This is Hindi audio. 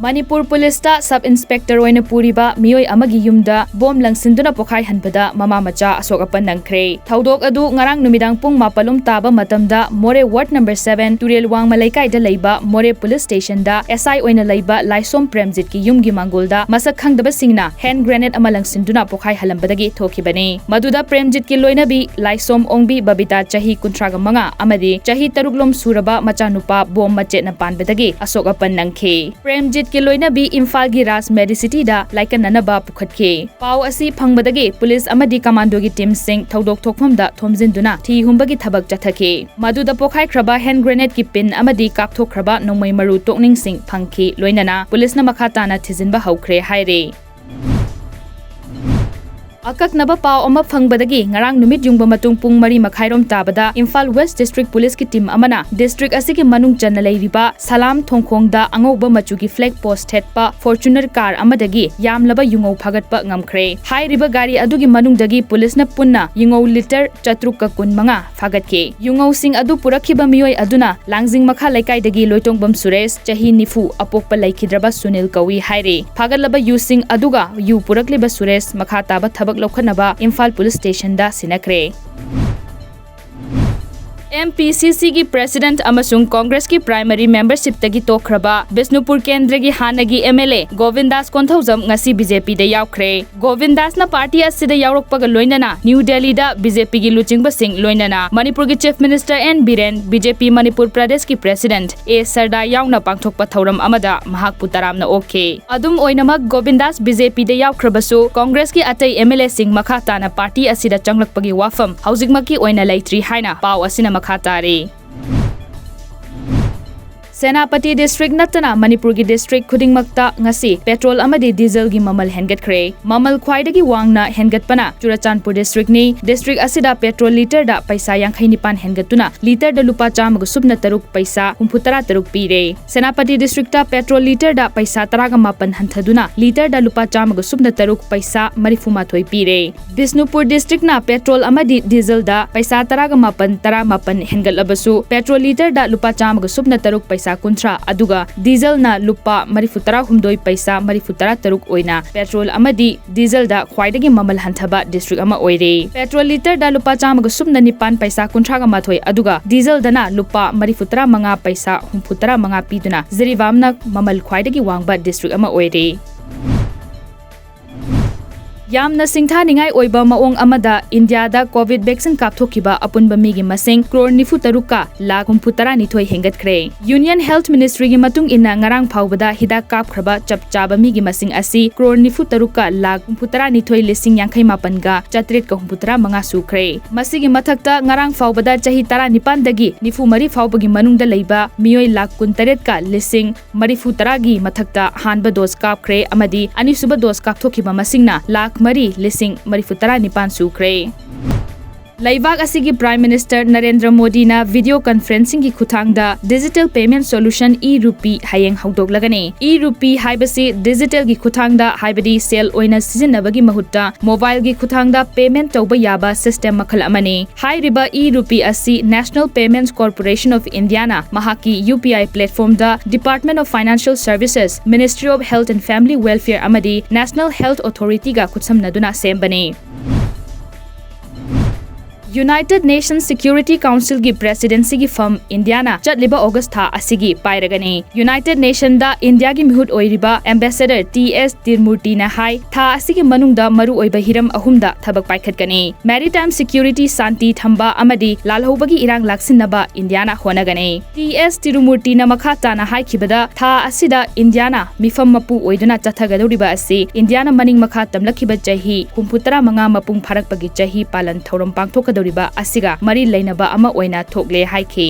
Manipur Police ta Sub Inspector oina puriba mioi amagi yumda bom langsinduna pokhai hanbada mama macha asokapan nangkhre. Thaudok adu ngarang numidang pung mapalum taba matamda More Ward number 7 Turel Wang Malaikai da leiba More Police Station da SI oina leiba Laisom Premjit ki yumgi mangolda masak khangdaba singna hand grenade ama langsinduna pokhai halambadagi thokibani. Maduda Premjit ki loinabi Laisom ongbi babita chahi 35 amadi chahi 3 suraba machanupa bom machet na panbadagi asokapan nangkhe. Premjit ki loinabi IMPHAL gi Ras Medicity da laikananaba pukhatke. Pau asi phangbadagi police amadi commando gi team sing thaudok thokpham thomjinduna thi humbagi thabak chathake. Maduda pokhai khraba hand grenade ki pin amadi kapthok khraba nongmai maru tokning sing phangki loinana police na makha tana thijinba haukhre haire. Akaknaba pau ama phangbadagi ngarang numit yungba matung pung mari makhairom tabada IMPHAL West District Police ki team amana district asigi manung channa leiriba Salam Thongkhongda angoba machugi flag post hetpa Fortuner car amadagi yamlaba yungau phagatpa ngamkhre. Hairiba gari adugi manungdagi police na punna yungau liter 415 phagatke. Yungau sing adu purakhiba mioi aduna langjing makha laikai dagi loitongbam Suresh chahi nifu apokpa laikhidraba Sunil kawi haire. Phagalaba using aduga yu purakliba Suresh makha taba thabak lokhanaba IMPHAL Police Station da sinakre. MPCC की प्रेसिडेंट अमसुंग कांग्रेस की प्राइमरी मेंबरशिप तगी तोखरबा बिष्णुपुर केंद्र की हानगी MLA Govindas Konthoujam ngasi BJP दे यावख्रे. गोविंदास ना पार्टी असिदा यावरकपग लोइनना न्यू दिल्ली दा बीजेपी की लुचिंगबा सिंग लोइनना मणिपुर की chief minister N Biren BJP Manipur Pradesh की प्रेसिडेंट ए सरदा यावना पांगथोकपा थौरम अमदा महाकपु तरामना ओके. अदुम ओइनमक गोविंदास बीजेपी दे यावख्रबसु कांग्रेस की अतै एमएलए सिंग मखा ताना पार्टी असिदा चंगलकपगी वाफम हौजिकमकी ओइना लैत्री हाइना पाव असिना मखातारे. सेनापति डिस्ट्रिक्ट नतना मणिपुर की डिस्ट्रिक्ट खुदिंगमक्ता ngasi पेट्रोल अमदी डीजल की ममल हेनगतख्रे. ममल ख्वाइदगी वांगना हेनगतपना चुराचानपुर डिस्ट्रिक्ट नि डिस्ट्रिक्ट असिदा पेट्रोल लीटर दा पैसा 59 हेनगतुना लीटर दा लुपा 403 पैसा 63 पीरे. सेनापति डिस्ट्रिक्ट दा पेट्रोल लीटर दा पैसा 35 हंथदुना लीटर दा लुपा 403 पैसा 34 पीरे. बिष्णुपुर डिस्ट्रिक्ट ना पेट्रोल अमदी डीजल दा पैसा 35 हेनगतलबसु पेट्रोल लीटर दा लुपा 403 पैसा कुंथ्रा अदुगा डीजल ना लुपा 34 पैसा 33 ओइना पेट्रोल अमदी डीजल दा ख्वाइदगी ममल हंथबा डिस्ट्रिक्ट अमा ओइरे. पेट्रोल लीटर दा लुपा 409 पैसा 53 अदुगा डीजल दना लुपा 35 पैसा 35 पीदुना जिरीबामना ममल ख्वाइदगी वांगबा डिस्ट्रिक्ट अमा ओइरे. यामना सिंथानिंगाई ओइबा माओंग अमदा इंडिया दा कोविड वैक्सीन कापथोकिबा अपुनबा मिगी मसिंग क्रोर 93 का लाख 62 हेंगतख्रे. यूनियन हेल्थ मिनिस्ट्री की मतुंग इन्ना ngarang फावबदा हिदाक कापख्रबा चपचाबा मिगी मसिंग असि क्रोर 93 का लाख 62 लिसिंग 58 गा 465 सुख्रे. मसिगी मथक्ता ngarang फावबदा चाही 19 दगी 94 फावबगी मनुंगदा लेबा मियोय लाख 19 का लिसिंग 34 गी मथक्ता हानबा दोस कापख्रे अमदी अनिसुबा दोस कापथोकिबा मसिंगना लाख मरी लिसिंग 49 सुख्रे. लैबाक असिगी प्राइम मिनिस्टर नरेंद्र मोदी ना वीडियो कॉन्फ्रेंसिंग की खुथांगदा डिजिटल पेमेंट सॉल्यूशन ई-रूपी हयेंग हौदोकलगने. ई-रूपी हाइबसी डिजिटल की खुथांगदा हाइबदी सेल ओइना सिजनबगी महुत्ता मोबाइल की खुथांगदा पेमेंट तौबा याबा सिस्टम मखल अमने. हाइरिबा ई-रूपी असि national payments corporation of India ना महाकी यूपीआई प्लेटफॉर्म दा department of financial services ministry of health and family welfare अमदी नेशनल हेल्थ अथॉरिटी गा खुत्समनदुना सेमबने. यूनाइटेड नेशंस सिक्योरिटी काउंसिल की प्रेसिडेंसी की फर्म इंडिया ना चटलिबा अगस्त था असिगी पाइरगने. यूनाइटेड नेशन दा इंडिया की मिहुत ओइरिबा एम्बेसडर टीएस तिरमूर्ति ना हाई था असिगी मनुंगदा मरु ओइबा हिरम अहुमदा थबक पाइखतगने. मैरीटाइम सिक्योरिटी शांति थंबा अमदी लालहौबगी इरांग लाक्सिनबा इंडिया ना होनगने. टीएस तिरमूर्ति ना मखा ताना हाइखिबदा था असिदा इंडिया ना मिफम मपु ओइदुना चथगदौरिबा असि इंडिया ना मनिंग मखा तमलखिबा चाही 35 मपुंग फारकपगी चाही पालन थौरम पांगथोकदौरिबा असिगा मरी लैनबा अमा ओइना थोकले हाइखि.